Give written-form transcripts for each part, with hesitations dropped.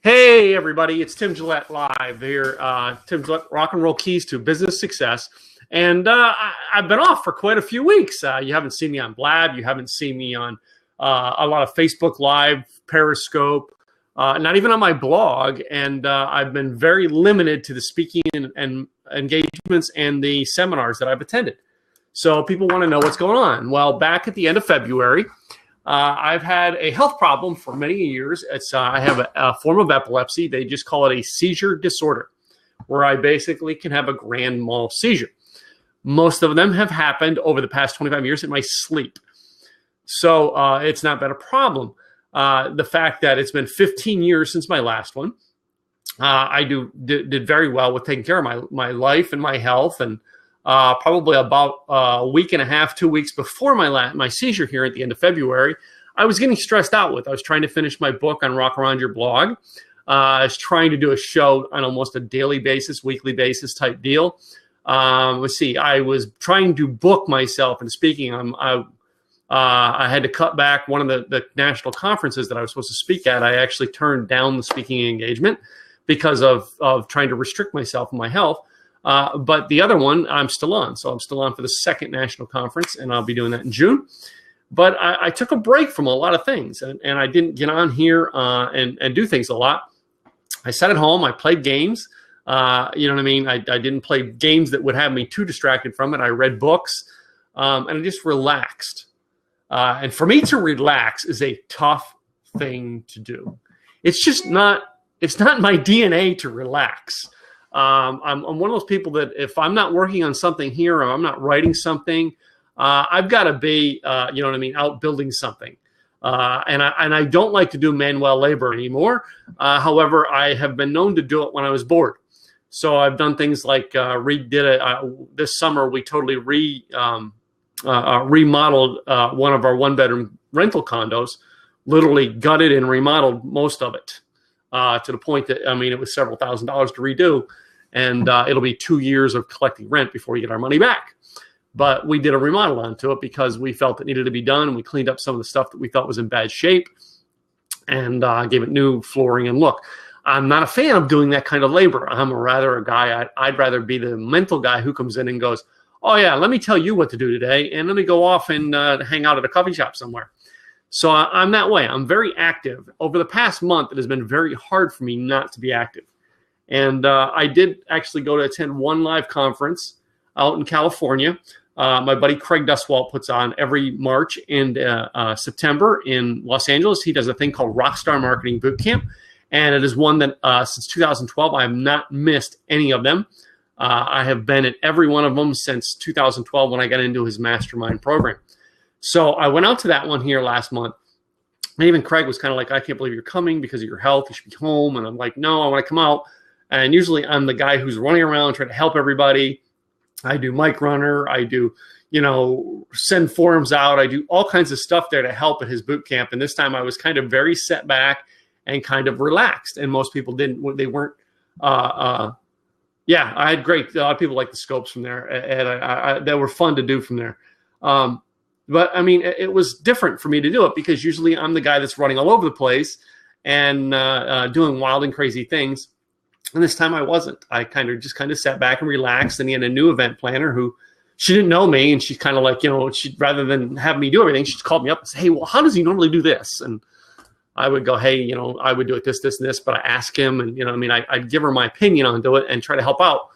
Hey, everybody, it's Tim Gillette live here. Tim Gillette, Rock and Roll Keys to Business Success. And I've been off for quite a few weeks. You haven't seen me on Blab. You haven't seen me on a lot of Facebook Live, Periscope, not even on my blog. And I've been very limited to the speaking and engagements and the seminars that I've attended. So people want to know what's going on. Well, back at the end of February, I've had a health problem for many years. I have a form of epilepsy. They just call it a seizure disorder, where I basically can have a grand mal seizure. Most of them have happened over the past 25 years in my sleep. So it's not been a problem. The fact that it's been 15 years since my last one, I did very well with taking care of my life and my health. And probably about a week and a half, 2 weeks before my seizure here at the end of February, I was getting stressed out with. I was trying to finish my book on Rock Around Your Blog. I was trying to do a show on almost a daily basis, weekly basis type deal. Let's see. I was trying to book myself and speaking. I had to cut back one of the national conferences that I was supposed to speak at. I actually turned down the speaking engagement because of trying to restrict myself and my health. But the other one, I'm still on. So I'm still on for the second national conference, and I'll be doing that in June. But I took a break from a lot of things, and I didn't get on here and do things a lot. I sat at home. I played games. You know what I mean? I didn't play games that would have me too distracted from it. I read books, and I just relaxed. And for me to relax is a tough thing to do. It's just not my DNA to relax. I'm one of those people that if I'm not working on something here or I'm not writing something, I've got to be, you know what I mean, out building something. And I don't like to do manual labor anymore. However, I have been known to do it when I was bored. So I've done things like this summer. We totally remodeled one of our one-bedroom rental condos, literally gutted and remodeled most of it. To the point that, I mean, it was several $1,000s to redo, and it'll be 2 years of collecting rent before we get our money back. But we did a remodel onto it because we felt it needed to be done, and we cleaned up some of the stuff that we thought was in bad shape and gave it new flooring and look. I'm not a fan of doing that kind of labor. I'm rather a guy, I'd rather be the mental guy who comes in and goes, oh, yeah, let me tell you what to do today, and let me go off and hang out at a coffee shop somewhere. So I'm that way. I'm very active. Over the past month, it has been very hard for me not to be active. And I did actually go to attend one live conference out in California. My buddy Craig Duswalt puts on every March and September in Los Angeles. He does a thing called Rockstar Marketing Bootcamp. And it is one that since 2012, I have not missed any of them. I have been at every one of them since 2012 when I got into his mastermind program. So I went out to that one here last month. And even Craig was kind of like, I can't believe you're coming because of your health. You should be home. And I'm like, no, I want to come out. And usually I'm the guy who's running around trying to help everybody. I do mic runner. I do, send forums out. I do all kinds of stuff there to help at his boot camp. And this time I was kind of very set back and kind of relaxed. And most people they weren't. I had great. A lot of people like the scopes from there. And that were fun to do from there. But I mean, it was different for me to do it because usually I'm the guy that's running all over the place and doing wild and crazy things. And this time I wasn't. I kind of sat back and relaxed. And he had a new event planner who she didn't know me. And she's kind of like, she rather than have me do everything, she just called me up and said, hey, well, how does he normally do this? And I would go, hey, I would do it this, and this. But I ask him and, I'd give her my opinion onto it and try to help out.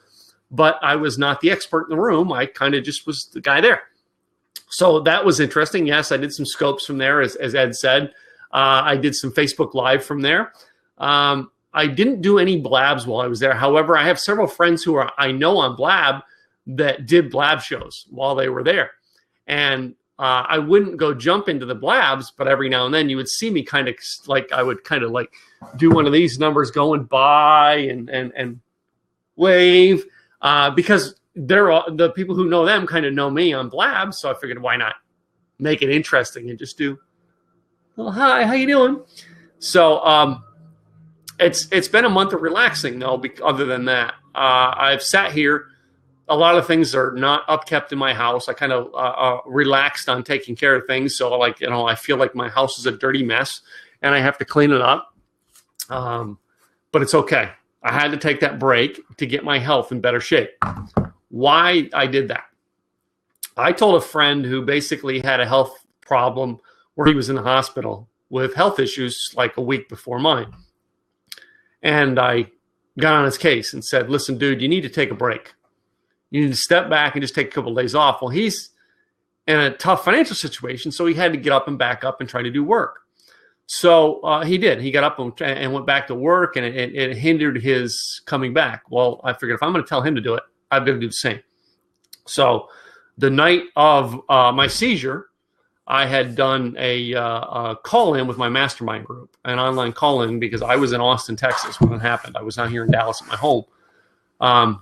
But I was not the expert in the room. I kind of just was the guy there. So that was interesting. Yes, I did some scopes from there, as Ed said. I did some Facebook Live from there. I didn't do any Blabs while I was there. However, I have several friends who I know on Blab that did Blab shows while they were there. And I wouldn't go jump into the Blabs, but every now and then you would see me kind of like I would kind of like do one of these numbers going by and wave because the people who know them kind of know me on Blab, so I figured why not make it interesting and just do, well, hi, how you doing? So it's been a month of relaxing though. Other than that, I've sat here. A lot of things are not upkept in my house. I kind of relaxed on taking care of things, so I feel like my house is a dirty mess and I have to clean it up. but it's okay. I had to take that break to get my health in better shape. Why I did that? I told a friend who basically had a health problem where he was in the hospital with health issues like a week before mine. And I got on his case and said, listen, dude, you need to take a break. You need to step back and just take a couple of days off. Well, he's in a tough financial situation, so he had to get up and back up and try to do work. So he did. He got up and went back to work, and it hindered his coming back. Well, I figured if I'm going to tell him to do it, I've got to do the same. So the night of my seizure, I had done a call-in with my mastermind group, an online call-in, because I was in Austin, Texas when it happened. I was not here in Dallas at my home. And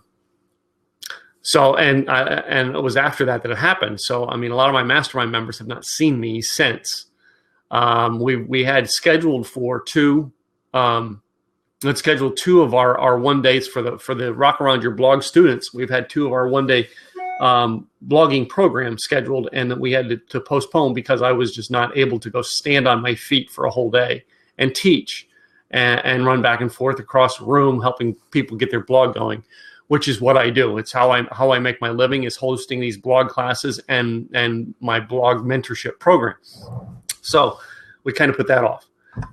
it was after that it happened. So, I mean, a lot of my mastermind members have not seen me since. We had scheduled two of our one days for the Rock Around Your Blog students. We've had two of our one day blogging programs scheduled, and that we had to postpone because I was just not able to go stand on my feet for a whole day and teach and run back and forth across the room, helping people get their blog going, which is what I do. It's how I make my living, is hosting these blog classes and my blog mentorship program. So we kind of put that off.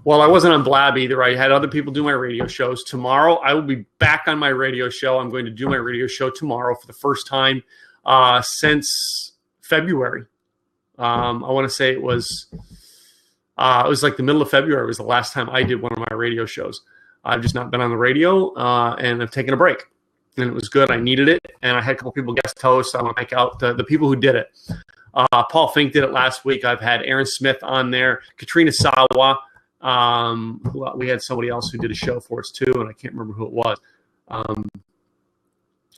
Well, I wasn't on Blab either. I had other people do my radio shows. Tomorrow, I will be back on my radio show. I'm going to do my radio show tomorrow for the first time since February. I want to say it was like the middle of February was the last time I did one of my radio shows. I've just not been on the radio, and I've taken a break. And it was good. I needed it. And I had a couple people guest hosts. I want to make out the people who did it. Paul Fink did it last week. I've had Aaron Smith on there, Katrina Sawa. We had somebody else who did a show for us too, and I can't remember who it was.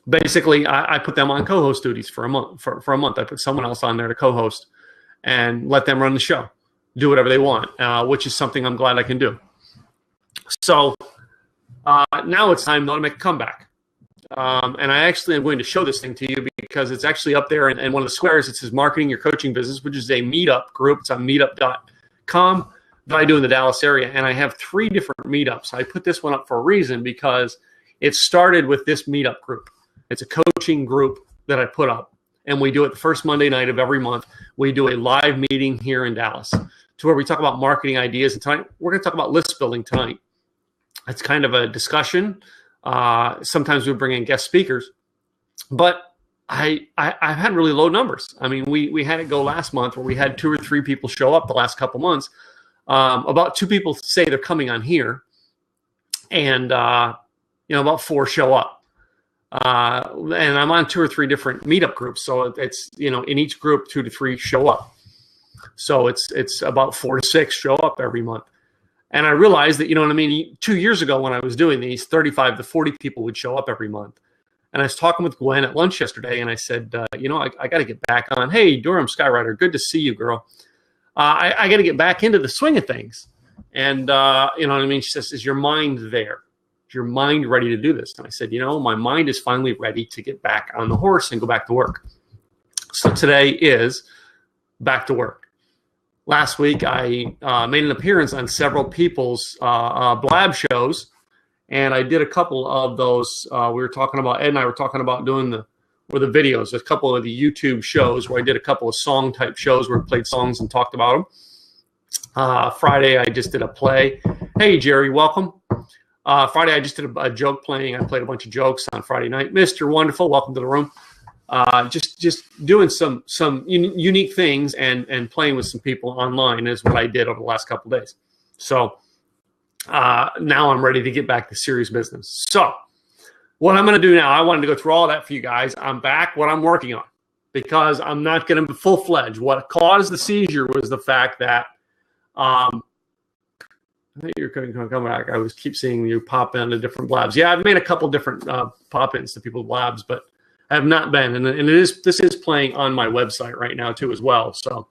Basically, I put them on co-host duties for a month. For a month, I put someone else on there to co-host and let them run the show, do whatever they want, which is something I'm glad I can do. So now it's time, though, to make a comeback. And I actually am going to show this thing to you because it's actually up there in one of the squares. It says Marketing Your Coaching Business, which is a meetup group. It's on meetup.com that I do in the Dallas area. And I have 3 different meetups. I put this one up for a reason because it started with this meetup group. It's a coaching group that I put up. And we do it the first Monday night of every month. We do a live meeting here in Dallas to where we talk about marketing ideas. And tonight, we're going to talk about list building tonight. It's kind of a discussion. Sometimes we bring in guest speakers, but I've had really low numbers. I mean, we had it go last month where we had 2 or 3 people show up the last couple months. About 2 people say they're coming on here, and about 4 show up. And I'm on 2 or 3 different meetup groups, so it's in each group 2 to 3 show up. So it's about 4 to 6 show up every month. And I realized that, 2 years ago when I was doing these, 35 to 40 people would show up every month. And I was talking with Gwen at lunch yesterday, and I said, I got to get back on. Hey, Durham Skyrider, good to see you, girl. I got to get back into the swing of things. And, she says, is your mind there? Is your mind ready to do this? And I said, my mind is finally ready to get back on the horse and go back to work. So today is back to work. Last week, I made an appearance on several people's Blab shows, and I did a couple of those. Ed and I were talking about doing the videos, a couple of the YouTube shows where I did a couple of song-type shows where I played songs and talked about them. Friday, I just did a play. Hey, Jerry, welcome. Friday, I just did a joke playing. I played a bunch of jokes on Friday night. Mr. Wonderful, welcome to the room. Just doing some unique things and playing with some people online is what I did over the last couple of days. So now I'm ready to get back to serious business. So what I'm going to do now, I wanted to go through all that for you guys. I'm back, what I'm working on, because I'm not going to be full-fledged. What caused the seizure was the fact that I think you're going to come back. I keep seeing you pop into different Blabs. Yeah, I've made a couple different pop-ins to people's Blabs, but I have not been, and this is playing on my website right now too as well. So,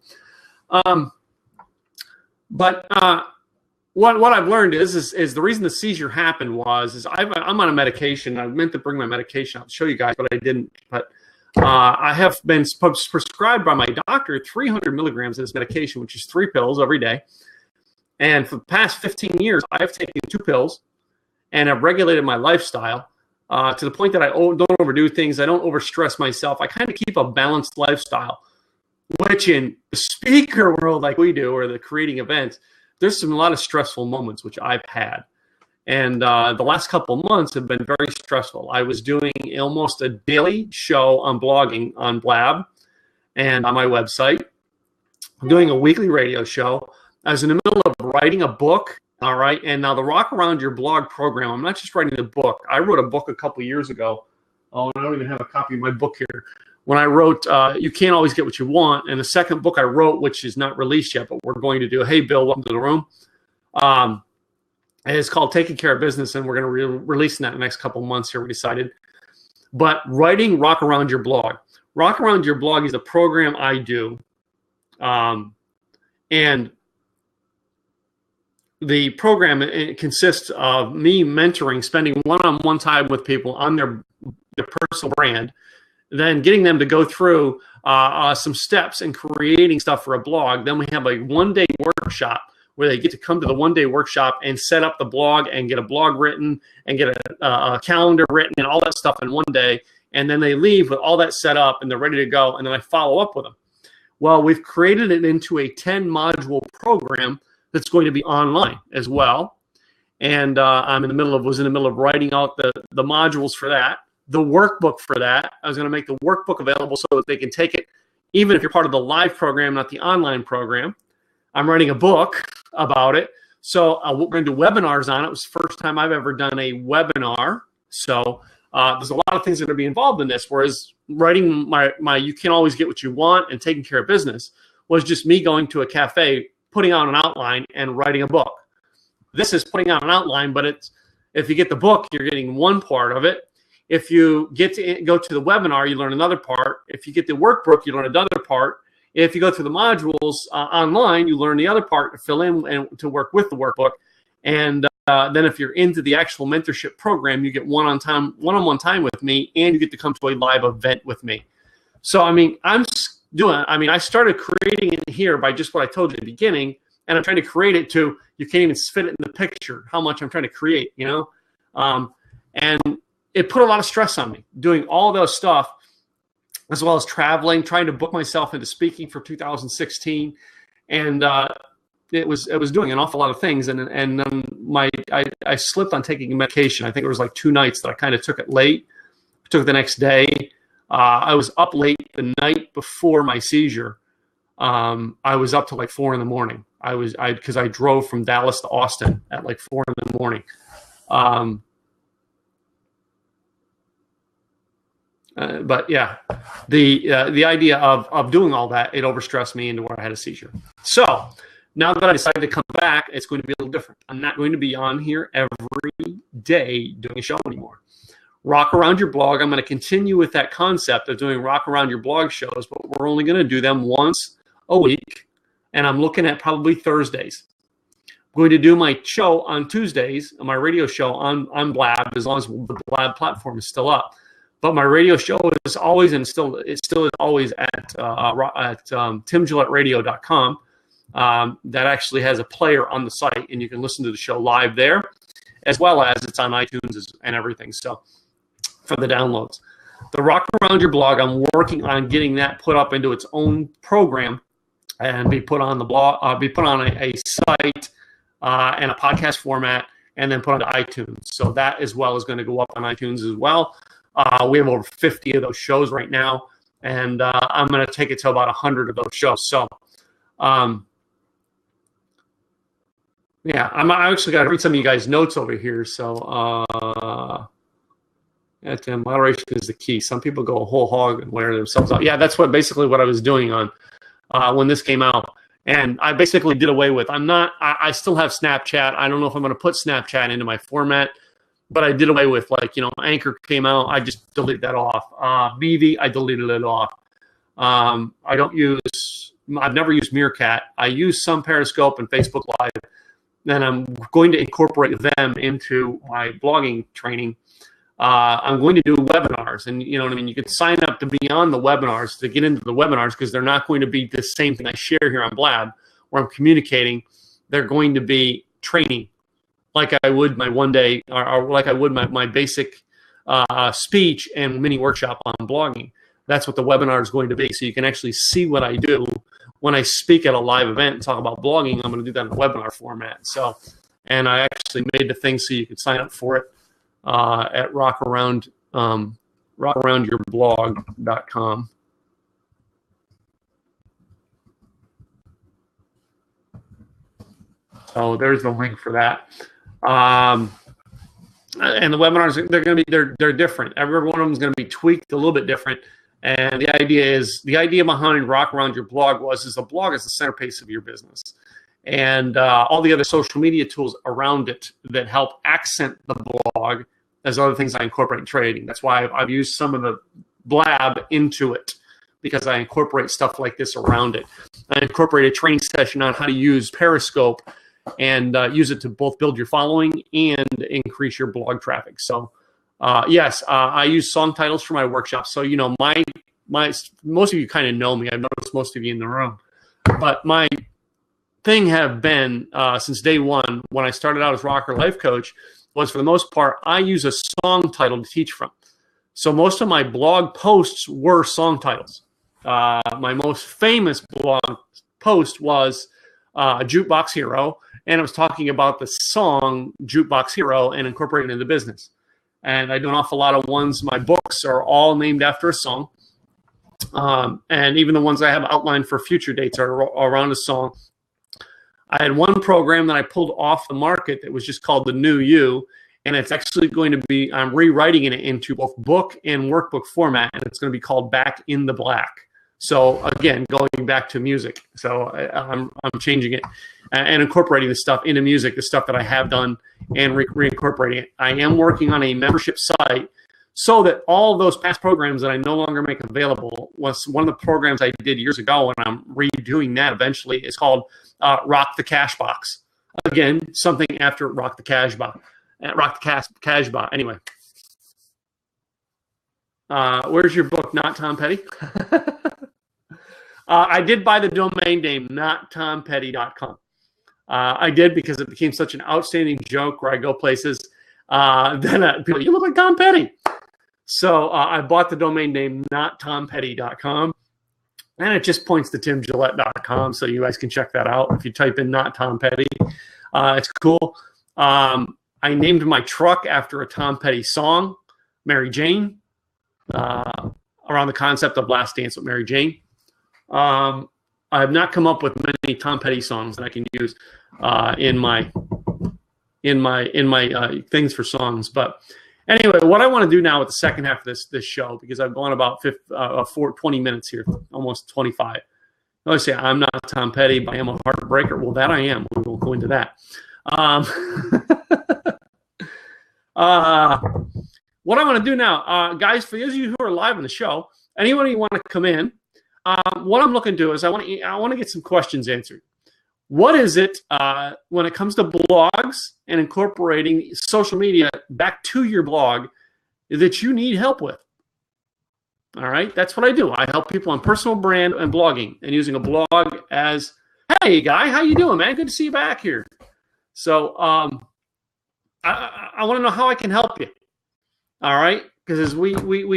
what I've learned is the reason the seizure happened was I'm on a medication. I meant to bring my medication out to show you guys, but I didn't. But I have been prescribed by my doctor 300 milligrams of this medication, which is 3 pills every day. And for the past 15 years, I've taken 2 pills, and I've regulated my lifestyle to the point that I don't overdo things. I don't overstress myself. I kind of keep a balanced lifestyle, which in the speaker world like we do, or the creating events, there's a lot of stressful moments, which I've had. And the last couple of months have been very stressful. I was doing almost a daily show on blogging on Blab and on my website. I'm doing a weekly radio show. I was in the middle of writing a book, all right? And now the Rock Around Your Blog program, I'm not just writing the book. I wrote a book a couple of years ago. Oh, and I don't even have a copy of my book here. When I wrote You Can't Always Get What You Want, and the second book I wrote, which is not released yet, but we're going to do, hey, Bill, welcome to the room. And it's called Taking Care of Business, and we're going to release that in the next couple of months here, we decided. But writing Rock Around Your Blog. Rock Around Your Blog is a program I do. And the program, it consists of me mentoring, spending one-on-one time with people on their personal brand, then getting them to go through some steps and creating stuff for a blog. Then we have a one-day workshop where they get to come to the one-day workshop and set up the blog and get a blog written and get a calendar written and all that stuff in one day. And then they leave with all that set up and they're ready to go. And then I follow up with them. Well, we've created it into a 10-module program that's going to be online as well. And was in the middle of writing out the modules for that, the workbook for that. I was going to make the workbook available so that they can take it, even if you're part of the live program, not the online program. I'm writing a book about it. So we're going to do webinars on it. It was the first time I've ever done a webinar. So there's a lot of things that are going to be involved in this, whereas writing my You Can't Always Get What You Want and Taking Care of Business was just me going to a cafe, putting out an outline and writing a book. This is putting out an outline, but if you get the book, you're getting one part of it. If you get to go to the webinar, you learn another part. If you get the workbook, you learn another part. If you go through the modules online, you learn the other part to fill in and to work with the workbook. And then if you're into the actual mentorship program, you get one-on-one time with me, and you get to come to a live event with me. So, I started creating it here by just what I told you at the beginning, and I'm trying to create it to, you can't even fit it in the picture, how much I'm trying to create, and it put a lot of stress on me, doing all those stuff, as well as traveling, trying to book myself into speaking for 2016. And it was doing an awful lot of things. And I slipped on taking medication. I think it was like 2 nights that I kind of took it late, took it the next day. I was up late the night before my seizure. I was up till like 4 in the morning. Because I drove from Dallas to Austin at like 4 in the morning. But yeah, the idea of doing all that, it overstressed me into where I had a seizure. So now that I decided to come back, it's going to be a little different. I'm not going to be on here every day doing a show anymore. Rock Around Your Blog, I'm going to continue with that concept of doing Rock Around Your Blog shows, but we're only going to do them once a week, and I'm looking at probably Thursdays. I'm going to do my show on Tuesdays, my radio show on Blab, as long as the Blab platform is still up. But my radio show is always, and still is always at timgillettradio.com. That actually has a player on the site, and you can listen to the show live there, as well as it's on iTunes and everything. So for the downloads, the Rock Around Your Blog, I'm working on getting that put up into its own program and be put on the blog, be put on a site and a podcast format, and then put onto iTunes. So that as well is going to go up on iTunes as well. We have over 50 of those shows right now, and I'm going to take it to about 100 of those shows. So, yeah, I actually got to read some of you guys' notes over here. So, moderation is the key. Some people go a whole hog and wear themselves out. Yeah, that's basically what I was doing on when this came out. And I basically did away with, I still have Snapchat. I don't know if I'm going to put Snapchat into my format. But I did away with, Anchor came out. I just deleted that off. Vivi, I deleted it off. I've never used Meerkat. I use some Periscope and Facebook Live. Then I'm going to incorporate them into my blogging training. I'm going to do webinars. And you know what I mean? You can sign up to be on the webinars, to get into the webinars, because they're not going to be the same thing I share here on Blab, where I'm communicating. They're going to be training. like I would my one day, or like I would my basic speech and mini workshop on blogging. That's what the webinar is going to be. So you can actually see what I do when I speak at a live event and talk about blogging. I'm going to do that in a webinar format. So, and I actually made the thing so you can sign up for it at rockaroundyourblog.com. So there's the link for that. And the webinars, they're different. Every one of them is going to be tweaked a little bit different. And the idea behind Rock Around Your Blog is the blog is the centerpiece of your business. And all the other social media tools around it that help accent the blog as other things I incorporate in trading. That's why I've used some of the blab into it, because I incorporate stuff like this around it. I incorporate a training session on how to use Periscope and use it to both build your following and increase your blog traffic. So yes, I use song titles for my workshops. So, you know, my most of you kind of know me. I've noticed most of you in the room. But my thing have been since day one, when I started out as Rocker Life Coach, was for the most part, I use a song title to teach from. So most of my blog posts were song titles. My most famous blog post was Jukebox Hero, and it was talking about the song Jukebox Hero and incorporating it into the business. And I do an awful lot of ones. My books are all named after a song. And even the ones I have outlined for future dates are around a song. I had one program that I pulled off the market that was just called The New You. And it's actually going to be, I'm rewriting it into both book and workbook format. And it's going to be called Back in the Black. So again, going back to music. So I'm changing it and incorporating the stuff into music, the stuff that I have done, and reincorporating it. I am working on a membership site so that all those past programs that I no longer make available, was one of the programs I did years ago, and I'm redoing that eventually. It's called Rock the Cash Box. Again, something after Rock the Cash Box. Rock the Cash Box. Anyway. Where's your book, Not Tom Petty? I did buy the domain name, nottompetty.com. I did, because it became such an outstanding joke where I go places. Then people, you look like Tom Petty. So I bought the domain name, nottompetty.com. And it just points to timgillette.com, so you guys can check that out. If you type in Not Tom Petty, it's cool. I named my truck after a Tom Petty song, Mary Jane, around the concept of Last Dance with Mary Jane. I have not come up with many Tom Petty songs that I can use in my things for songs. But anyway, what I want to do now with the second half of this show, because I've gone about 20 minutes here, almost 25. Let's say I'm not Tom Petty, but I am a heartbreaker. Well, that I am. We won't go into that. What I want to do now, guys, for those of you who are live on the show, anyone who want to come in, what I'm looking to do is I want to get some questions answered. What is it when it comes to blogs and incorporating social media back to your blog that you need help with? All right, that's what I do. I help people on personal brand and blogging, and using a blog as, hey, guy, how you doing, man? Good to see you back here. So I want to know how I can help you. All right, because as we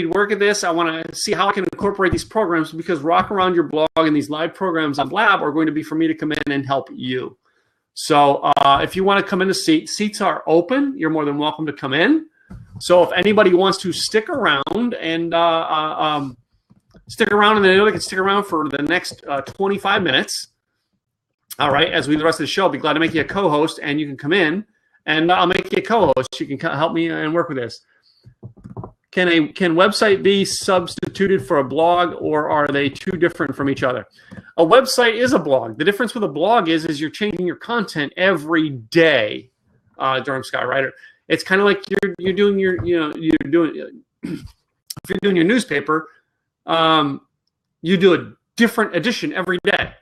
work at this, I want to see how I can incorporate these programs, because Rock Around Your Blog and these live programs on Blab are going to be for me to come in and help you. So if you want to come in a seat, seats are open. You're more than welcome to come in. So if anybody wants to stick around and they know they can stick around for the next 25 minutes. All right, as we do the rest of the show, I'll be glad to make you a co-host, and you can come in, and I'll make you a co-host. You can help me and work with this. Can website be substituted for a blog, or are they too different from each other? A website is a blog. The difference with a blog is you're changing your content every day. Durham Skywriter. It's kind of like you're doing your if you're doing your newspaper, you do a different edition every day.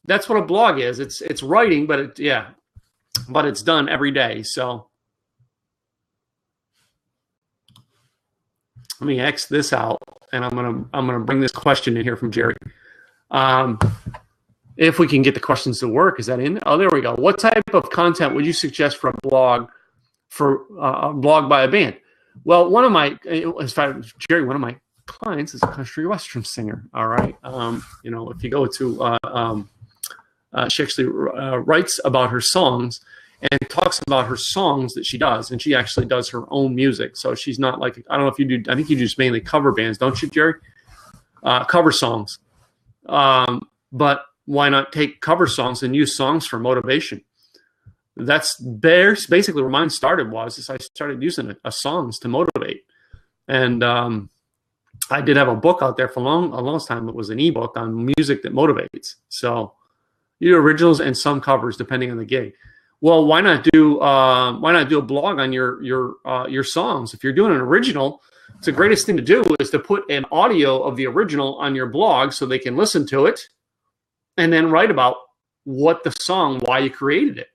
That's what a blog is. It's writing, but it's done every day. So. Let me X this out, and I'm gonna bring this question in here from Jerry. If we can get the questions to work, is that in? Oh, there we go. What type of content would you suggest for a blog by a band? Well, one of my, as far as Jerry, one of my clients is a country western singer. All right, if you go to, she actually writes about her songs and talks about her songs that she does, and she actually does her own music. So she's not like, I don't know if you do. I think you do mainly cover bands, don't you, Jerry? Cover songs, but why not take cover songs and use songs for motivation? That's basically where mine started. I started using songs to motivate, and I did have a book out there for a long time. It was an ebook on music that motivates. So you do originals and some covers depending on the gig. Well, why not do a blog on your songs? If you're doing an original, it's the greatest thing to do is to put an audio of the original on your blog so they can listen to it, and then write about what the song, why you created it.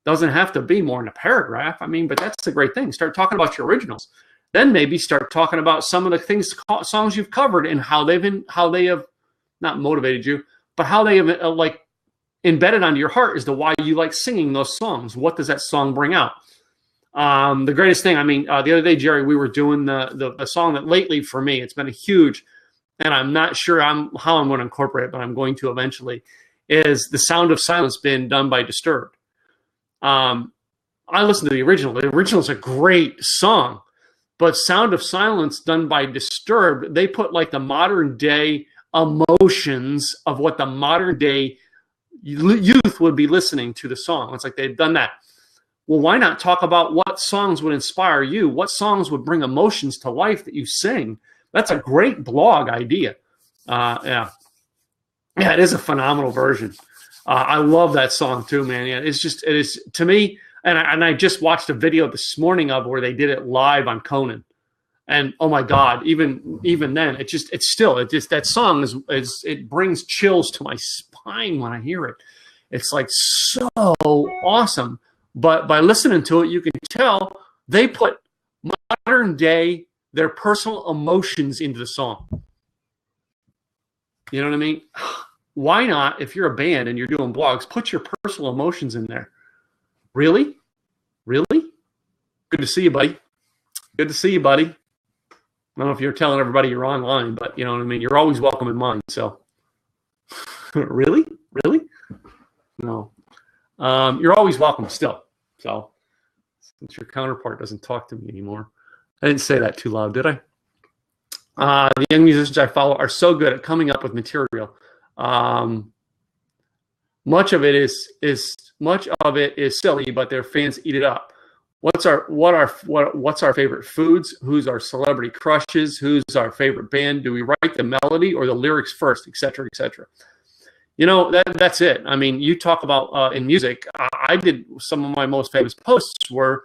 Doesn't have to be more than a paragraph. I mean, but that's the great thing. Start talking about your originals. Then maybe start talking about some of the songs you've covered and how they have not motivated you, but how they have embedded onto your heart as to why you like singing those songs. What does that song bring out? The greatest thing, the other day, Jerry, we were doing the song that lately for me, it's been a huge, and I'm not sure how I'm going to incorporate it, but I'm going to eventually, is The Sound of Silence being done by Disturbed. I listened to the original. The original is a great song, but Sound of Silence done by Disturbed, they put like the modern day emotions of what the modern day youth would be listening to the song. It's like they've done that. Well, why not talk about what songs would inspire you? What songs would bring emotions to life that you sing? That's a great blog idea. Yeah, it is a phenomenal version. I love that song too, man. Yeah, it is to me. And I just watched a video this morning of where they did it live on Conan, and oh my God, even then, that song it brings chills to my spine when I hear it. It's like so awesome. But by listening to it, you can tell they put modern day, their personal emotions into the song. You know what I mean? Why not, if you're a band and you're doing blogs, put your personal emotions in there? Really? Really? Good to see you, buddy. Good to see you, buddy. I don't know if you're telling everybody you're online, but you know what I mean? You're always welcome in mine, so. Really? Really? No. You're always welcome still. So, since your counterpart doesn't talk to me anymore. I didn't say that too loud, did I? The young musicians I follow are so good at coming up with material. Much of it is silly, but their fans eat it up. What's our favorite foods? Who's our celebrity crushes? Who's our favorite band? Do we write the melody or the lyrics first, et cetera, et cetera? You know, that's it. I mean, you talk about in music. I did some of my most famous posts were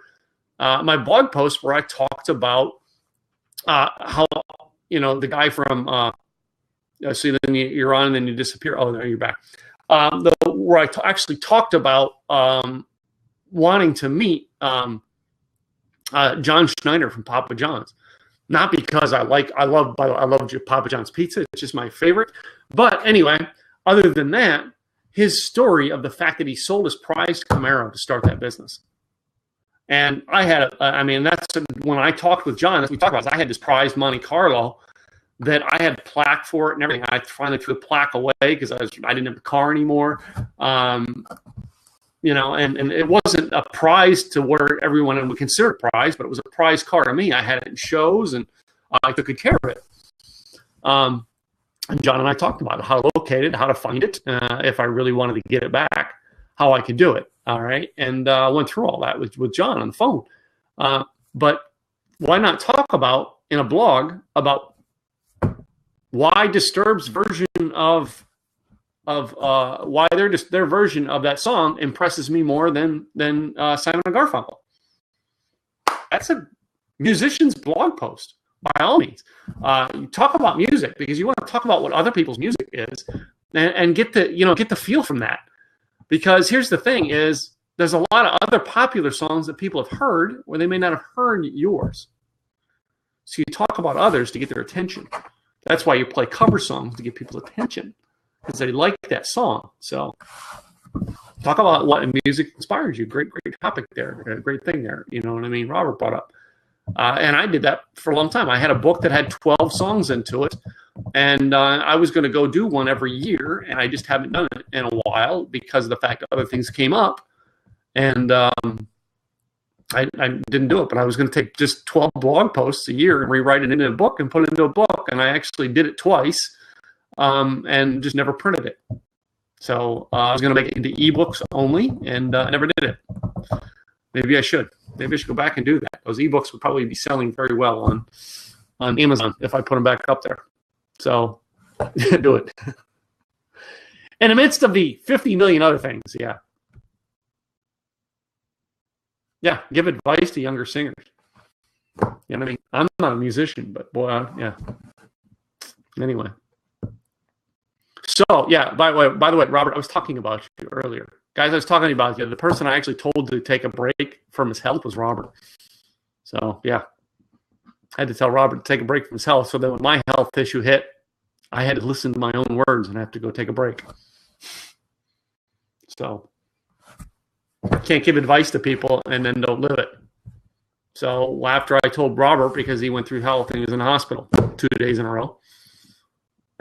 my blog posts where I talked about how the guy from. So then you're on and then you disappear. Oh, there you're back. Where I actually talked about wanting to meet John Schneider from Papa John's, not because I love Papa John's pizza. It's just my favorite. But anyway, other than that, his story of the fact that he sold his prized Camaro to start that business. And I had, that's when I talked with John, as we talked about, I had this prized Monte Carlo that I had plaque for it and everything. I finally threw the plaque away because I didn't have a car anymore. And it wasn't a prize to where everyone would consider a prize, but it was a prize car to me. I had it in shows and I took good care of it. And John and I talked about it, how to locate it, how to find it, if I really wanted to get it back, how I could do it. All right. And went through all that with John on the phone. But why not talk about in a blog about why Disturbed's version of why their version of that song impresses me more than Simon and Garfunkel. That's a musician's blog post, by all means. You talk about music because you want to talk about what other people's music is, and get the feel from that. Because here's the thing: is there's a lot of other popular songs that people have heard, or they may not have heard yours. So you talk about others to get their attention. That's why you play cover songs, to get people's attention. because they like that song. So talk about what music inspires you. Great topic there. A great thing there. You know what I mean? Robert brought up. And I did that for a long time. I had a book that had 12 songs into it. And I was going to go do one every year. And I just haven't done it in a while because of the fact that other things came up. And I didn't do it. But I was going to take just 12 blog posts a year and rewrite it into a book and put it into a book. And I actually did it twice and just never printed it. So I was going to make it into ebooks only, and I never did it. Maybe I should. Maybe I should go back and do that. Those ebooks would probably be selling very well on Amazon if I put them back up there. So do it. In the midst of the 50 million other things, yeah. Yeah, give advice to younger singers. You know what I mean? I'm not a musician, but boy, yeah. Anyway. So, yeah, by the way, Robert, I was talking about you earlier. Guys, I was talking about you. The person I actually told to take a break from his health was Robert. So, yeah. I had to tell Robert to take a break from his health so that when my health issue hit, I had to listen to my own words and have to go take a break. So, can't give advice to people and then don't live it. So, after I told Robert, because he went through health and he was in the hospital 2 days in a row,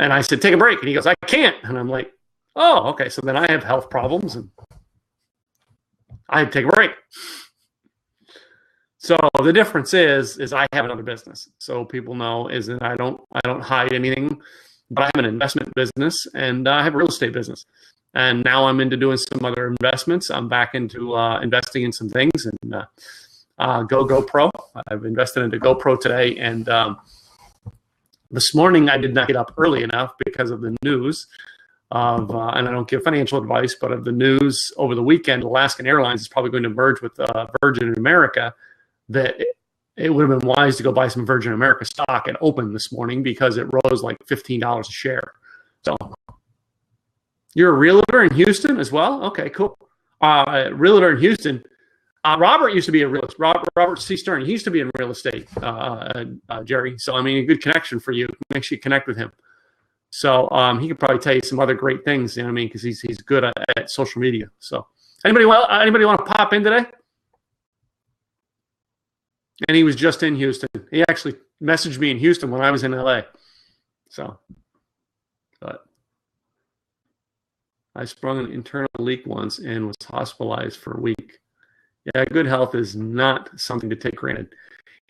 and I said, take a break. And he goes, I can't. And I'm like, oh, okay. So then I have health problems and I had to take a break. So the difference is I have another business. So people know is that I don't hide anything, but I have an investment business and I have a real estate business. And now I'm into doing some other investments. I'm back into investing in some things and GoPro. I've invested into GoPro today. And this morning, I did not get up early enough because of the news of, and I don't give financial advice, but of the news over the weekend, Alaskan Airlines is probably going to merge with Virgin America, that it would have been wise to go buy some Virgin America stock and open this morning because it rose like $15 a share. So you're a realtor in Houston as well? Okay, cool. Realtor in Houston. Robert used to be a realist. Robert C. Stern. He used to be in real estate, Jerry. So, I mean, a good connection for you. Make sure you connect with him. So he could probably tell you some other great things, you know what I mean, because he's good at social media. So anybody want to pop in today? And he was just in Houston. He actually messaged me in Houston when I was in LA. So, but I sprung an internal leak once and was hospitalized for a week. Yeah, good health is not something to take granted.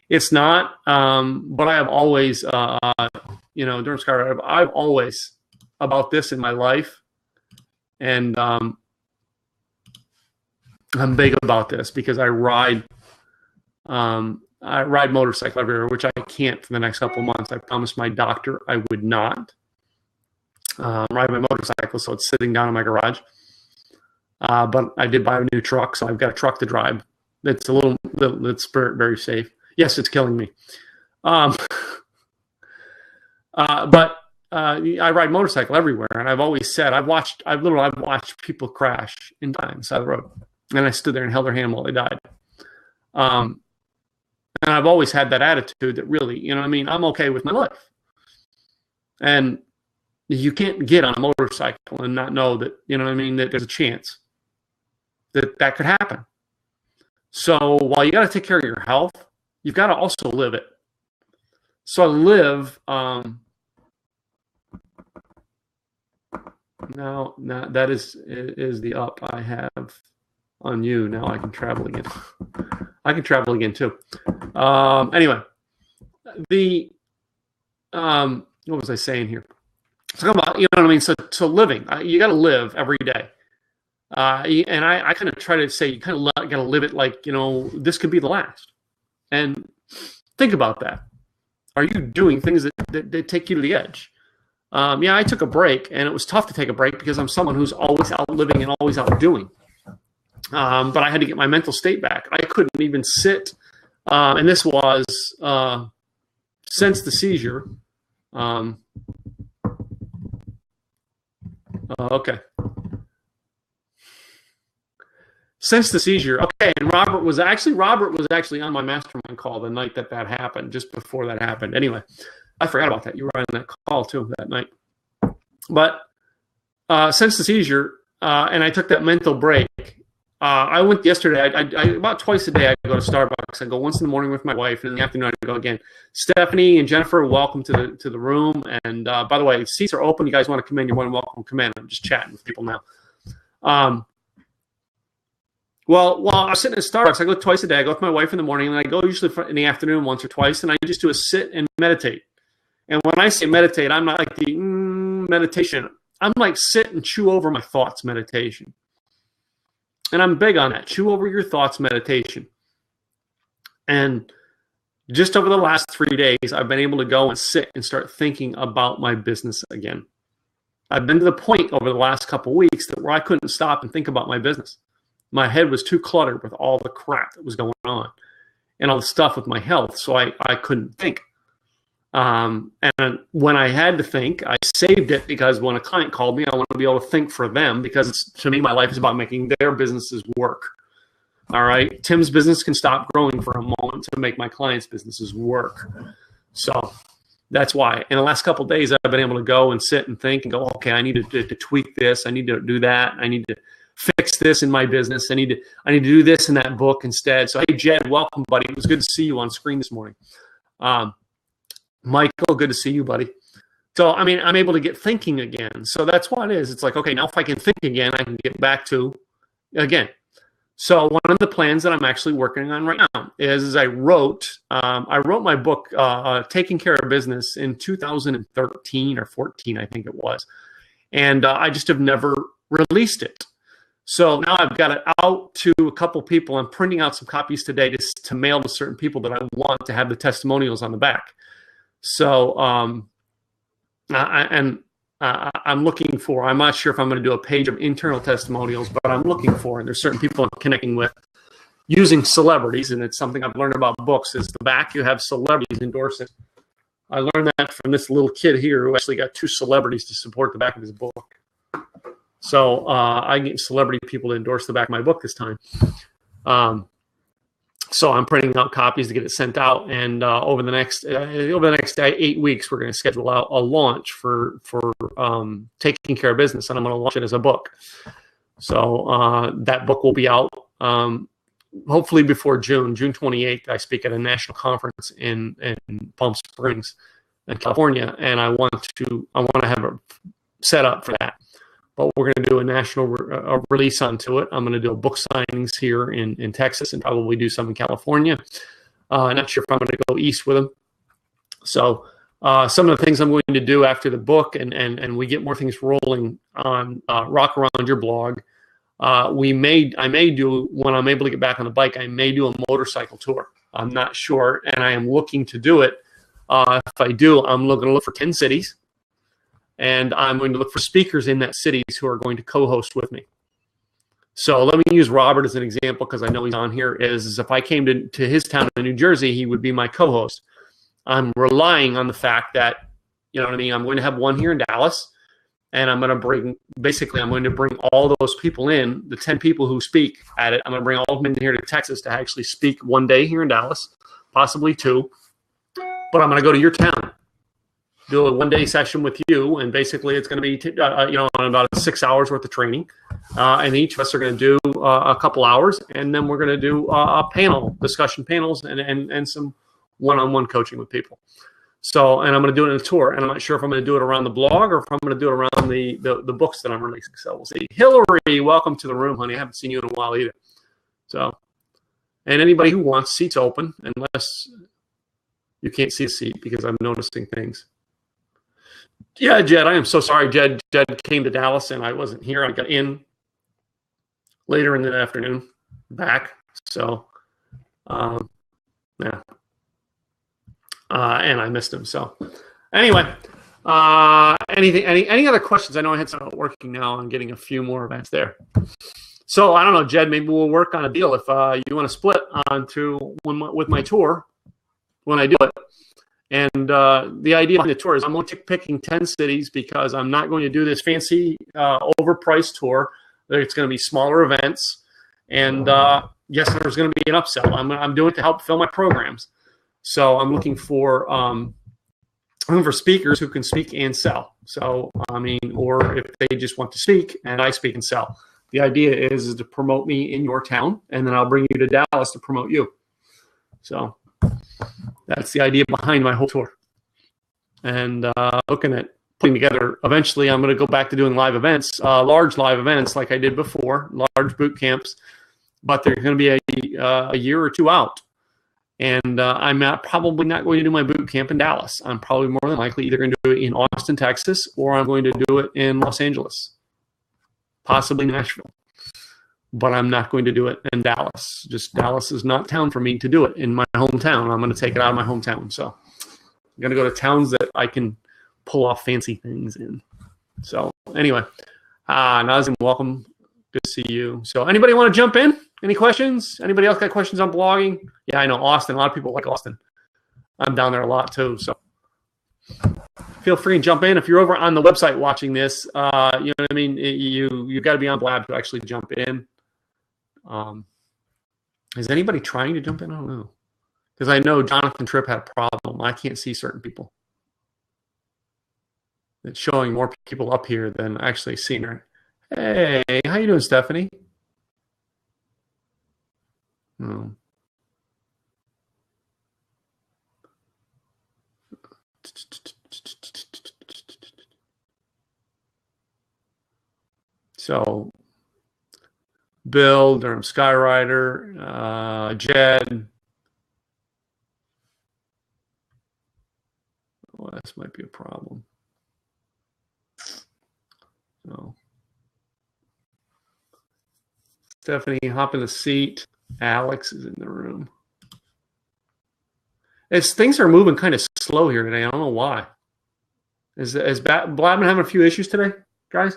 It's not, but I have always, Durham Scar, I've always about this in my life, and I'm big about this because I ride motorcycle everywhere, which I can't for the next couple of months. I promised my doctor I would not ride my motorcycle, so it's sitting down in my garage. But I did buy a new truck, so I've got a truck to drive. It's it's very safe. Yes, it's killing me. But I ride motorcycle everywhere, and I've always said I've watched people crash in time side of the road, and I stood there and held their hand while they died. And I've always had that attitude that really, you know what I mean, I'm okay with my life. And you can't get on a motorcycle and not know that, you know what I mean, that there's a chance that could happen. So while you got to take care of your health, you've got to also live it. So I live, now that is the up I have on you. Now I can travel again. I can travel again too. Anyway, what was I saying here? Talking about, you know what I mean? So living, you got to live every day. And I kind of try to say, you kind of got to live it like, you know, this could be the last. And think about that. Are you doing things that take you to the edge? Yeah, I took a break, and it was tough to take a break because I'm someone who's always out living and always out doing. But I had to get my mental state back. I couldn't even sit. And this was since the seizure. Okay. Since the seizure. Okay, and Robert was actually on my mastermind call the night that happened, just before that happened. Anyway, I forgot about that. You were on that call too that night. But since the seizure, and I took that mental break. I went yesterday. I about twice a day I go to Starbucks. I go once in the morning with my wife, and in the afternoon I go again. Stephanie and Jennifer, welcome to the room. And by the way, seats are open. You guys want to come in? You're more than welcome to come in. I'm just chatting with people now. Well, while I'm sitting at Starbucks, I go twice a day. I go with my wife in the morning, and I go usually in the afternoon once or twice, and I just do a sit and meditate. And when I say meditate, I'm not like the meditation. I'm like sit and chew over my thoughts meditation. And I'm big on that. Chew over your thoughts meditation. And just over the last 3 days, I've been able to go and sit and start thinking about my business again. I've been to the point over the last couple of weeks that where I couldn't stop and think about my business. My head was too cluttered with all the crap that was going on and all the stuff with my health, so I couldn't think. And when I had to think, I saved it because when a client called me, I want to be able to think for them because to me, my life is about making their businesses work. All right. Tim's business can stop growing for a moment to make my clients' businesses work. So that's why in the last couple of days, I've been able to go and sit and think and go, okay, I need to tweak this. I need to do that. I need to fix this in my business. I need to do this in that book instead. So, hey, Jed, welcome, buddy. It was good to see you on screen this morning. Michael, good to see you, buddy. So, I mean, I'm able to get thinking again. So that's what it is. It's like, okay, now if I can think again, I can get back to again. So one of the plans that I'm actually working on right now is I wrote my book, Taking Care of Business in 2013 or 14, I think it was. And I just have never released it. So now I've got it out to a couple people. I'm printing out some copies today to mail to certain people that I want to have the testimonials on the back. So, I'm looking for, I'm not sure if I'm going to do a page of internal testimonials, but I'm looking for, and there's certain people I'm connecting with using celebrities, and it's something I've learned about books, is the back you have celebrities endorsing. I learned that from this little kid here who actually got 2 celebrities to support the back of his book. So I get celebrity people to endorse the back of my book this time. So I'm printing out copies to get it sent out, and over the next 8 weeks, we're going to schedule out a launch for Taking Care of Business, and I'm going to launch it as a book. So that book will be out hopefully before June 28th. I speak at a national conference in Palm Springs, in California, and I want to have it set up for that. But we're going to do a national release onto it. I'm going to do a book signings here in Texas and probably do some in California. Not sure if I'm going to go east with them. So some of the things I'm going to do after the book and we get more things rolling on Rock Around Your blog. I may do, when I'm able to get back on the bike, I may do a motorcycle tour. I'm not sure, and I am looking to do it. If I do, I'm going to look for 10 cities. And I'm going to look for speakers in that cities who are going to co-host with me. So let me use Robert as an example because I know he's on here. Is if I came to his town in New Jersey, he would be my co-host. I'm relying on the fact that, you know what I mean, I'm going to have one here in Dallas, and I'm going to bring all those people in, the 10 people who speak at it. I'm going to bring all of them in here to Texas to actually speak one day here in Dallas, possibly 2. But I'm going to go to your town. Do a one-day session with you, and basically it's going to be, about 6 hours worth of training, and each of us are going to do a couple hours, and then we're going to do discussion panels, and some one-on-one coaching with people. So, and I'm going to do it in a tour, and I'm not sure if I'm going to do it around the blog or if I'm going to do it around the books that I'm releasing. So we'll see. Hillary, welcome to the room, honey. I haven't seen you in a while either. So, and anybody who wants, seats open, unless you can't see a seat because I'm noticing things. Yeah, Jed, I am so sorry. Jed came to Dallas and I wasn't here. I got in later in the afternoon back. So, and I missed him. So anyway, any other questions? I know I had some working now on getting a few more events there. So I don't know, Jed, maybe we'll work on a deal if you want to split onto with my tour when I do it. And the idea behind the tour is I'm only picking 10 cities because I'm not going to do this fancy overpriced tour. It's going to be smaller events. And yes, there's going to be an upsell. I'm doing it to help fill my programs. So I'm looking for looking for speakers who can speak and sell. So, I mean, or if they just want to speak and I speak and sell. The idea is to promote me in your town, and then I'll bring you to Dallas to promote you. So that's the idea behind my whole tour. And looking at putting together, eventually I'm going to go back to doing live events, large live events like I did before, large boot camps, but they're going to be a year or two out. And I'm probably not going to do my boot camp in Dallas. I'm probably more than likely either going to do it in Austin, Texas, or I'm going to do it in Los Angeles, possibly Nashville. But I'm not going to do it in Dallas. Just Dallas is not town for me to do it in my hometown. I'm going to take it out of my hometown. So I'm going to go to towns that I can pull off fancy things in. So anyway, Nazim, welcome. Good to see you. So anybody want to jump in? Any questions? Anybody else got questions on blogging? Yeah, I know Austin. A lot of people like Austin. I'm down there a lot too. So feel free and jump in. If you're over on the website watching this, you know what I mean? You've got to be on Blab to actually jump in. Is anybody trying to jump in? I don't know. Because I know Jonathan Tripp had a problem. I can't see certain people. It's showing more people up here than actually seeing her. Hey, how you doing, Stephanie? Oh. So, Bill, Durham Skyrider, Jed. Oh, this might be a problem. So, Stephanie, hop in the seat. Alex is in the room. Things are moving kind of slow here today. I don't know why. Is Blabman having a few issues today, guys?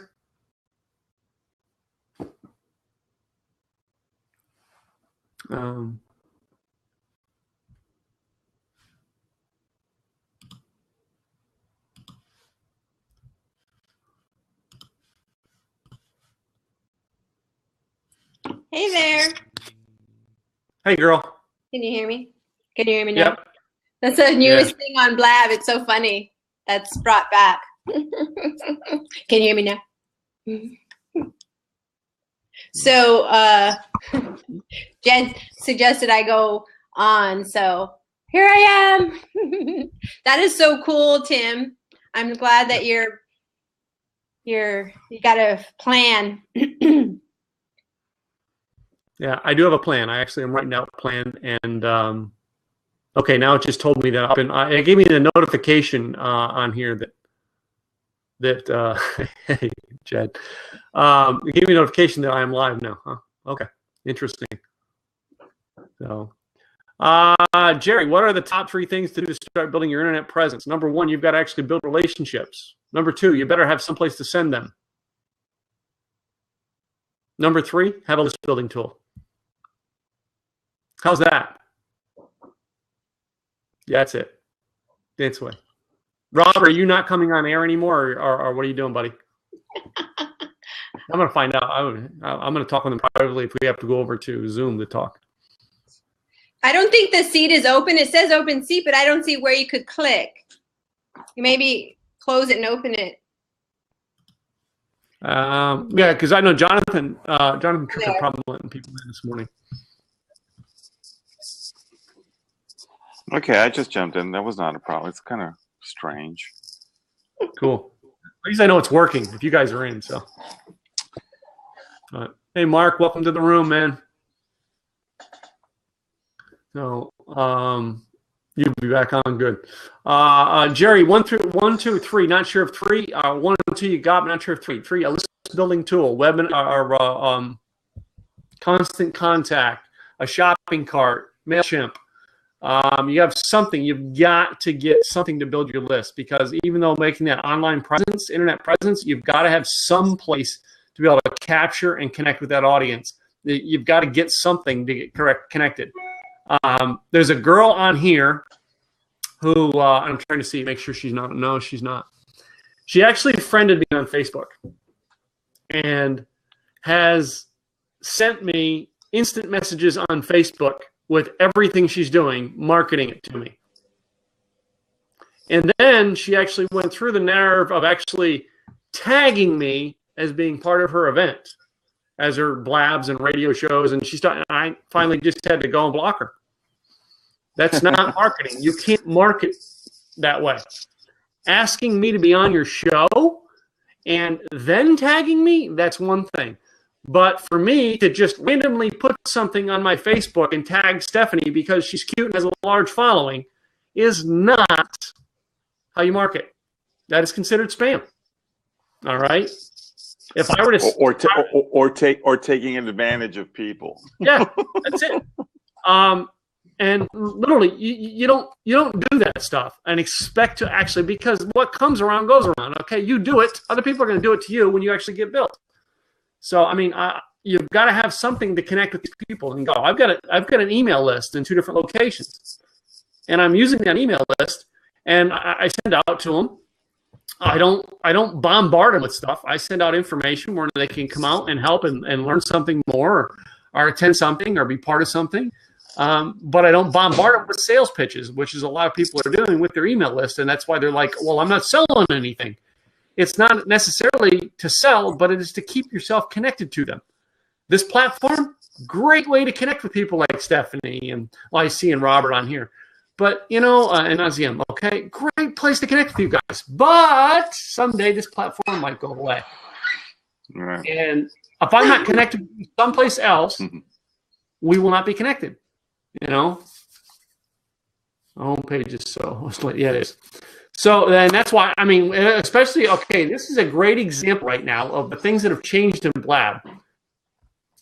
Hey there. Hey, girl. Can you hear me? Can you hear me now? Yep. That's the newest thing on Blab. It's so funny. That's brought back. Can you hear me now? So Jen suggested I go on. So here I am. That is so cool, Tim. I'm glad that you got a plan. Yeah, I do have a plan. I actually am writing out a plan, and okay, now it just told me that it gave me the notification on here that hey, Jed, it gave me a notification that I am live now. Huh? Okay, interesting. So, Jerry, what are the top 3 things to do to start building your internet presence? Number 1, you've got to actually build relationships. Number 2, you better have someplace to send them. Number 3, have a list building tool. How's that? Yeah, that's it. That's way. Rob, are you not coming on air anymore, or what are you doing, buddy? I'm going to find out. I'm going to talk with them privately if we have to go over to Zoom to talk. I don't think the seat is open. It says open seat, but I don't see where you could click. You maybe close it and open it. Yeah, because I know Jonathan Tripp had a problem letting people in this morning. Okay, I just jumped in. That was not a problem. It's kind of strange. Cool. At least I know it's working if you guys are in. So, hey, Mark, welcome to the room, man. So, you'll be back on. Good. Jerry, 1, 2, 3. Not sure if 3. 1 and 2 you got, but not sure if 3. 3. A list building tool, webinar, constant contact, a shopping cart, MailChimp. You have something. You've got to get something to build your list, because even though making that online presence, internet presence, you've got to have some place to be able to capture and connect with that audience. You've got to get something to get connected. There's a girl on here who I'm trying to see, make sure she's not. No, she's not. She actually friended me on Facebook and has sent me instant messages on Facebook with everything she's doing, marketing it to me. And then she actually went through the nerve of actually tagging me as being part of her event, as her blabs and radio shows. And I finally just had to go and block her. That's not marketing. You can't market that way. Asking me to be on your show and then tagging me, that's one thing. But for me to just randomly put something on my Facebook and tag Stephanie because she's cute and has a large following is not how you market. That is considered spam. All right. If I were to or taking advantage of people. Yeah, that's it. And literally, you don't do that stuff and expect to actually, because what comes around goes around. Okay, you do it. Other people are going to do it to you when you actually get billed. So I mean, you've got to have something to connect with these people and go. I've got an email list in 2 different locations, and I'm using that email list, and I send out to them. I don't bombard them with stuff. I send out information where they can come out and help and learn something more, or attend something, or be part of something. But I don't bombard them with sales pitches, which is a lot of people are doing with their email list, and that's why they're like, "Well, I'm not selling anything." It's not necessarily to sell, but it is to keep yourself connected to them. This platform, great way to connect with people like Stephanie and YC and Robert on here. But, and Azim, okay, great place to connect with you guys. But someday this platform might go away. Right. And if I'm not connected someplace else, we will not be connected. The homepage is yeah, it is. So then that's why, I mean, especially, okay, this is a great example right now of the things that have changed in Blab.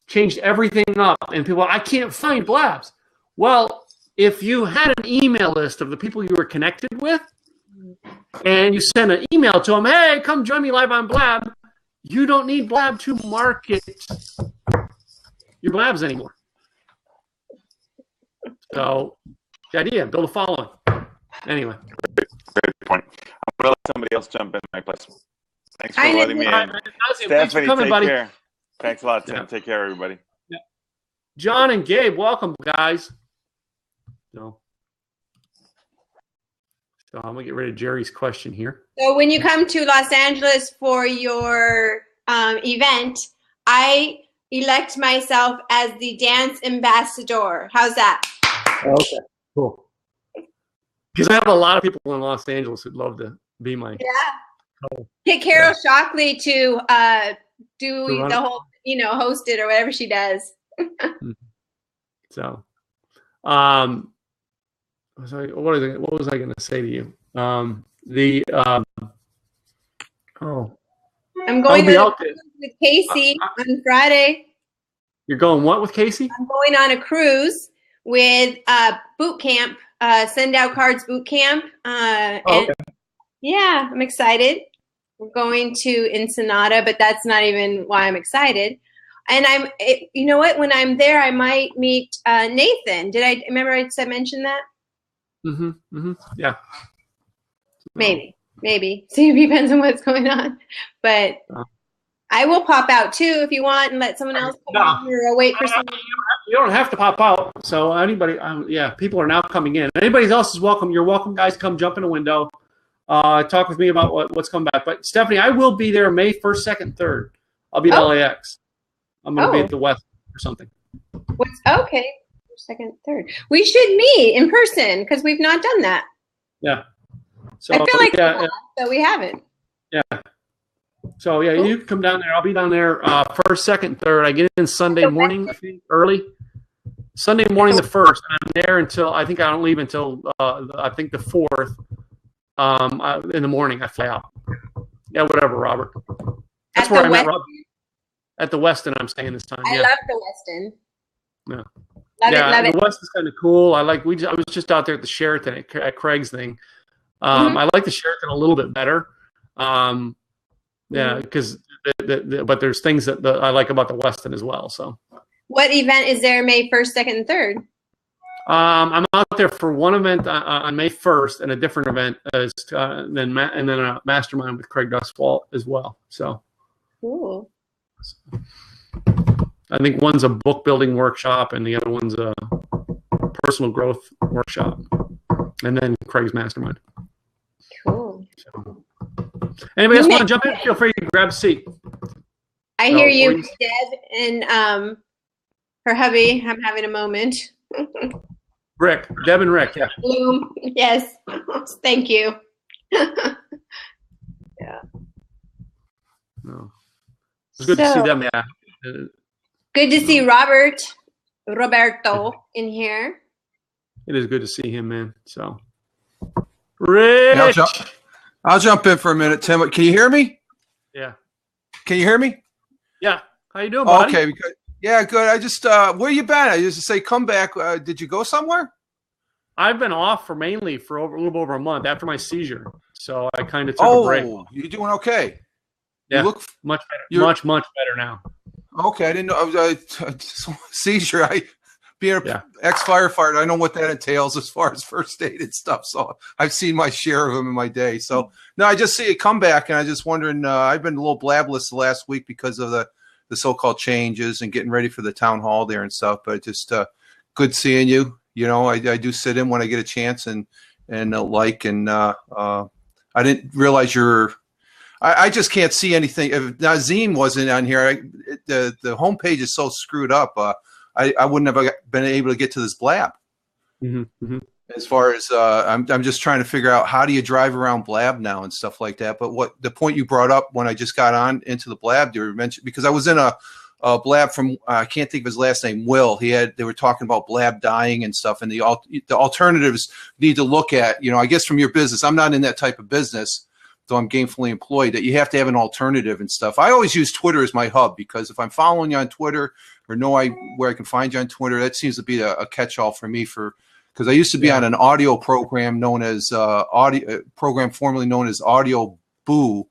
Changed everything up. And people, I can't find Blabs. Well, if you had an email list of the people you were connected with, and you send an email to them, hey, come join me live on Blab, you don't need Blab to market your Blabs anymore. So, the idea, build a following. Anyway. Great point. I'm going to let somebody else jump in my place. Thanks for letting me in. Stephanie, take care. Thanks a lot, Tim. Yeah. Take care, everybody. Yeah. John and Gabe, welcome, guys. So I'm going to get rid of Jerry's question here. So when you come to Los Angeles for your event, I elect myself as the dance ambassador. How's that? Okay, cool. Because I have a lot of people in Los Angeles who'd love to be my. Yeah. Get Carol Shockley to do the whole, host it or whatever she does. So, what was I going to say to you? I'm going with Casey on Friday. You're going what with Casey? I'm going on a cruise with boot camp, send out cards boot camp. Okay. Yeah, I'm excited. We're going to Ensenada, but that's not even why I'm excited. And you know what? When I'm there, I might meet Nathan. Did I remember I mentioned that? Yeah. Maybe. See, it depends on what's going on. But I will pop out too if you want and let someone else come on, or I'll wait for someone. You don't have to pop out. So anybody, people are now coming in. Anybody else is welcome. You're welcome, guys. Come jump in a window. Talk with me about what's coming back. But Stephanie, I will be there May 1st, 2nd, 3rd. I'll be at LAX. I'm going to be at the West or something. Okay. 2nd, 3rd. We should meet in person because we've not done that. Yeah. So I feel like so we haven't. Yeah. So yeah, you can come down there. I'll be down there 1st, 2nd, 3rd. I get in Sunday morning, I think, early. Sunday morning the 1st. And I'm there until I don't leave until I think the 4th. In the morning I fly out. Yeah, whatever, Robert. That's where I'm at, Robert. At the Westin, I'm staying this time. I love the Westin. Yeah. Love it. The West is kind of cool. I was just out there at the Sheraton at Craig's thing. I like the Sheraton a little bit better. Because but there's things that I like about the Westin as well. So, what event is there May 1st, 2nd, and 3rd? I'm out there for one event on May 1st, and a different event and then a mastermind with Craig Dustwalt as well. So, cool. I think one's a book building workshop, and the other one's a personal growth workshop, and then Craig's mastermind. So, anybody else want to jump in? Feel free to grab a seat. I hear you, Deb, and her hubby. I'm having a moment. Rick, Deb and Rick, yeah. Bloom, yes. Thank you. Yeah. No. It's good to see them, yeah. Good to see Roberto in here. It is good to see him, man. So, Rich. I'll jump in for a minute, Tim. Can you hear me? Yeah. Can you hear me? Yeah. How you doing, buddy? Okay. Yeah, good. I just where you been? I used to say come back. Did you go somewhere? I've been off for a little over a month after my seizure, so I kind of took a break. Oh, you're doing okay. Yeah, you look much better. Much better now. Okay, I didn't know. I was seizure. Being an ex-firefighter, I know what that entails as far as first aid and stuff. So I've seen my share of them in my day. So no, I just see it come back, and I just wondering. I've been a little blabless the last week because of the so-called changes and getting ready for the town hall there and stuff. But just good seeing you. You know, I do sit in when I get a chance and I didn't realize I just can't see anything. If Nazim wasn't on here, the homepage is so screwed up. I wouldn't have been able to get to this Blab. Mm-hmm, mm-hmm. As far as I'm just trying to figure out how do you drive around Blab now and stuff like that. But what the point you brought up when I just got on into the Blab, you mentioned because I was in a Blab from I can't think of his last name. Will they were talking about Blab dying and stuff, and the alternatives need to look at. You know, I guess from your business, I'm not in that type of business, though I'm gainfully employed. That you have to have an alternative and stuff. I always use Twitter as my hub because if I'm following you on Twitter or where I can find you on Twitter, that seems to be a catch-all for me because I used to be on an audio program known as formerly known as Audio Boo,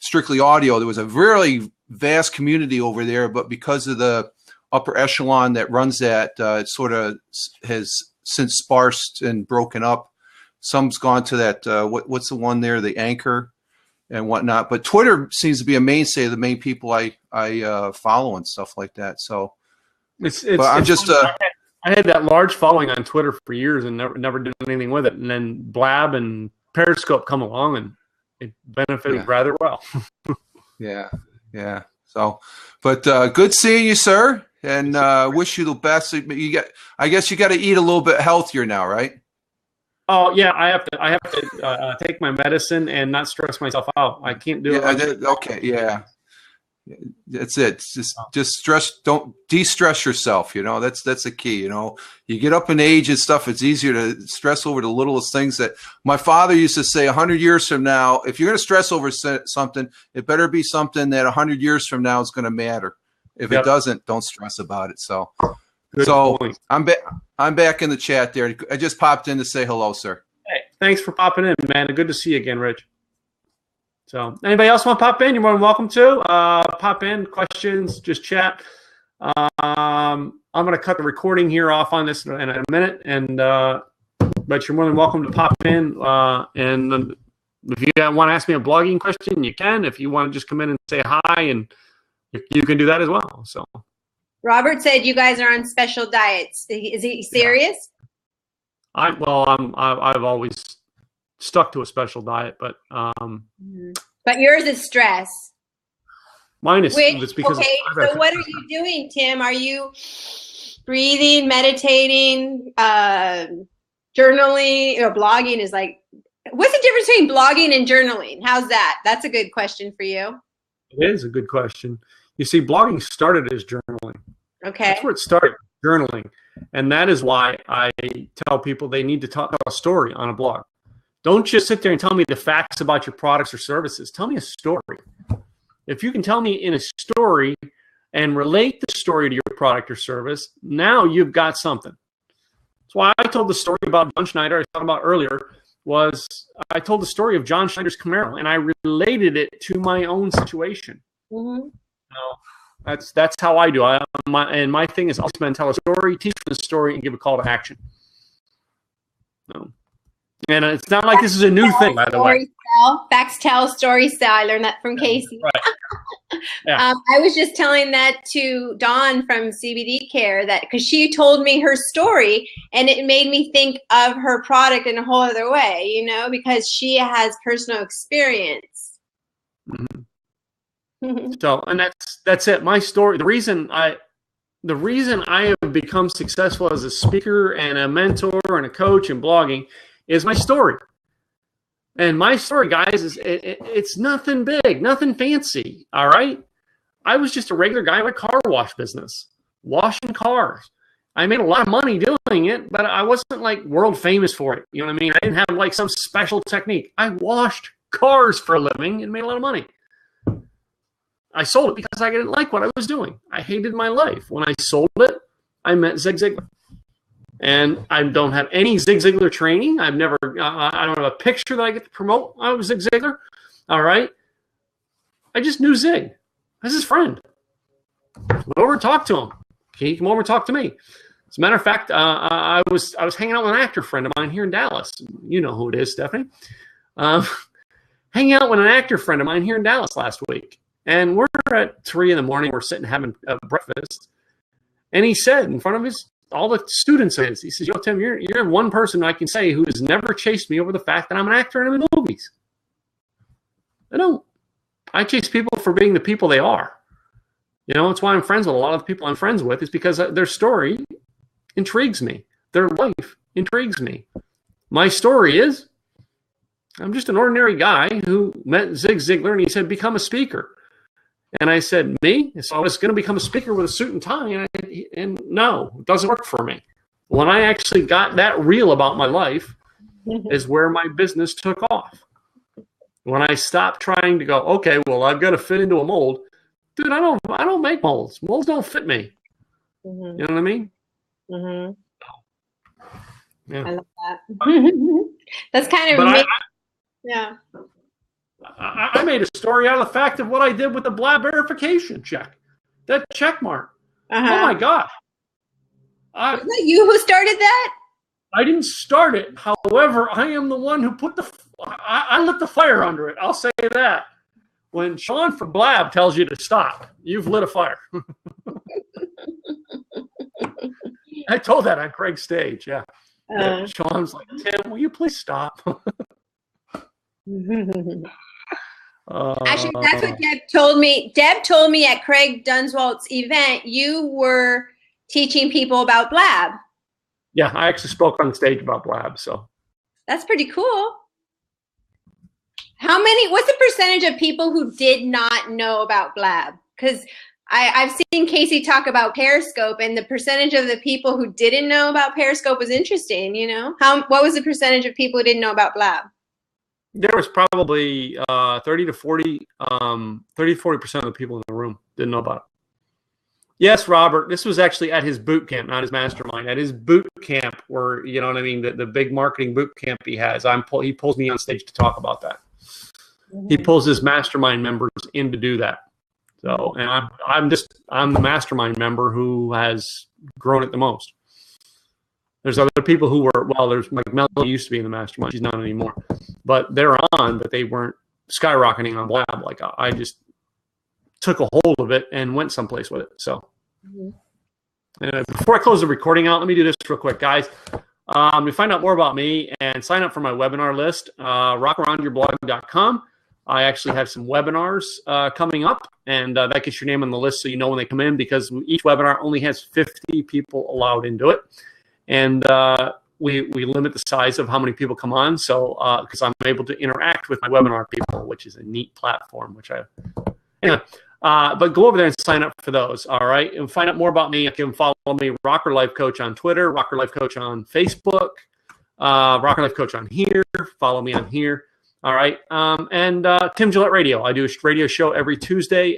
strictly audio. There was a really vast community over there, but because of the upper echelon that runs that, it sort of has since sparsed and broken up. Some's gone to that. What's the one there? The Anchor and whatnot. But Twitter seems to be a mainstay of the main people I follow and stuff like that. So I had that large following on Twitter for years and never did anything with it. And then Blab and Periscope come along and it benefited rather well. Yeah. So, but good seeing you, sir, and wish you the best. I guess you got to eat a little bit healthier now, right? Oh yeah, I have to take my medicine and not stress myself out. I can't do it. Okay, yeah. That's it. Just stress. Don't de-stress yourself. You know, that's the key. You know, you get up in age and stuff. It's easier to stress over the littlest things. That my father used to say, 100 years from now, if you're going to stress over something, it better be something that 100 years from now is going to matter. If it doesn't, don't stress about it. So, good point. I'm back in the chat there. I just popped in to say hello, sir. Hey, thanks for popping in, man. Good to see you again, Rich. So anybody else want to pop in? You're more than welcome to. Pop in, questions, just chat. I'm going to cut the recording here off on this in a minute, but you're more than welcome to pop in. And if you want to ask me a blogging question, you can. If you want to just come in and say hi, and you can do that as well. So Robert said you guys are on special diets. Is he serious? I've always stuck to a special diet, but yours is stress. Mine is it's because so what are you doing, Tim? Are you breathing, meditating, journaling, or blogging? Is like, what's the difference between blogging and journaling? How's that? That's a good question for you. It is a good question. You see, blogging started as journaling. Okay, that's where it started, journaling, and that is why I tell people they need to tell a story on a blog. Don't just sit there and tell me the facts about your products or services. Tell me a story. If you can tell me in a story and relate the story to your product or service, now you've got something. That's why I told the story about John Schneider I talked about earlier. I told the story of John Schneider's Camaro, and I related it to my own situation. Mm-hmm. That's how I do. My thing is always been tell a story, teach the story, and give a call to action. And it's not like this is a new thing, by the way. Facts tell, stories tell. I learned that from Casey. Right. Yeah. I was just telling that to Dawn from CBD Care because she told me her story and it made me think of her product in a whole other way, because she has personal experience. Mm-hmm. So, and that's it. My story. The reason I have become successful as a speaker and a mentor and a coach and blogging is my story. And my story, guys, is it's nothing big, nothing fancy. All right. I was just a regular guy with a car wash business, washing cars. I made a lot of money doing it, but I wasn't like world famous for it. You know what I mean? I didn't have like some special technique. I washed cars for a living and made a lot of money. I sold it because I didn't like what I was doing. I hated my life. When I sold it, I met Zig Ziglar. And I don't have any Zig Ziglar training. I don't have a picture that I get to promote. I was Zig Ziglar. All right. I just knew Zig. I was his friend. Went over and talked to him. He came over and talked to me. As a matter of fact, I was hanging out with an actor friend of mine here in Dallas. You know who it is, Stephanie. Hanging out with an actor friend of mine here in Dallas last week. And we're at 3 a.m. We're sitting having breakfast. And he said in front of all the students, he says, Tim, you're one person I can say who has never chased me over the fact that I'm an actor and I'm in movies. I chase people for being the people they are. It's why I'm friends with a lot of the people I'm friends with, is because their story intrigues me. Their life intrigues me. My story is, I'm just an ordinary guy who met Zig Ziglar and he said, become a speaker. And I said, me? So I was going to become a speaker with a suit and tie, and no, it doesn't work for me. When I actually got that real about my life is where my business took off. When I stopped trying to go, okay, well, I've got to fit into a mold. Dude, I don't make molds. Molds don't fit me. Mm-hmm. You know what I mean? Mm-hmm. Yeah. I love that. That's kind of yeah. I made a story out of the fact of what I did with the Blab verification check. That check mark. Uh-huh. Oh, my God. Was that you who started that? I didn't start it. However, I am the one who put I lit the fire under it. I'll say that. When Sean from Blab tells you to stop, you've lit a fire. I told that on Craig's stage, yeah. Sean's like, Tim, will you please stop? Actually, that's what Deb told me. Deb told me at Craig Dunswalt's event, you were teaching people about Blab. Yeah, I actually spoke on stage about Blab, so. That's pretty cool. What's the percentage of people who did not know about Blab? Because I've seen Casey talk about Periscope, and the percentage of the people who didn't know about Periscope was interesting, What was the percentage of people who didn't know about Blab? There was probably 30 to 40% of the people in the room didn't know about it. Yes, Robert, this was actually at his boot camp, not his mastermind. At his boot camp where, you know what I mean, the big marketing boot camp he has, he pulls me on stage to talk about that. Mm-hmm. He pulls his mastermind members in to do that. So, and I'm the mastermind member who has grown it the most. There's other people who were, there's like Melanie used to be in the mastermind. She's not anymore. But they're on, but they weren't skyrocketing on Blab. Like I just took a hold of it and went someplace with it. So before I close the recording out, let me do this real quick, guys. To find out more about me and sign up for my webinar list, rockaroundyourblog.com. I actually have some webinars coming up, and that gets your name on the list so you know when they come in, because each webinar only has 50 people allowed into it. And we limit the size of how many people come on, so because I'm able to interact with my webinar people, which is a neat platform. But go over there and sign up for those. All right, and find out more about me. You can follow me, Rocker Life Coach, on Twitter, Rocker Life Coach on Facebook, Rocker Life Coach on here. Follow me on here. All right, and Tim Gillette Radio. I do a radio show every Tuesday,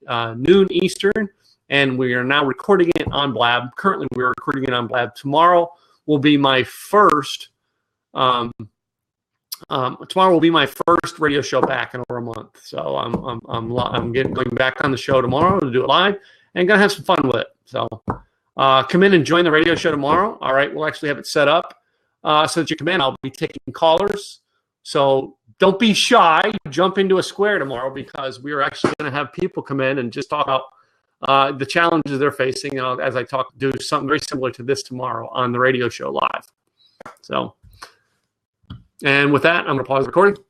noon Eastern. And we are now recording it on Blab. Currently, we're recording it on Blab. Tomorrow will be my first. Tomorrow will be my first radio show back in over a month. So I'm going back on the show tomorrow to do it live, and gonna have some fun with it. So come in and join the radio show tomorrow. All right, we'll actually have it set up so that you come in. I'll be taking callers. So don't be shy. Jump into a square tomorrow, because we are actually going to have people come in and just talk about the challenges they're facing. As I do something very similar to this tomorrow on the radio show live. So, and with that, I'm going to pause the recording.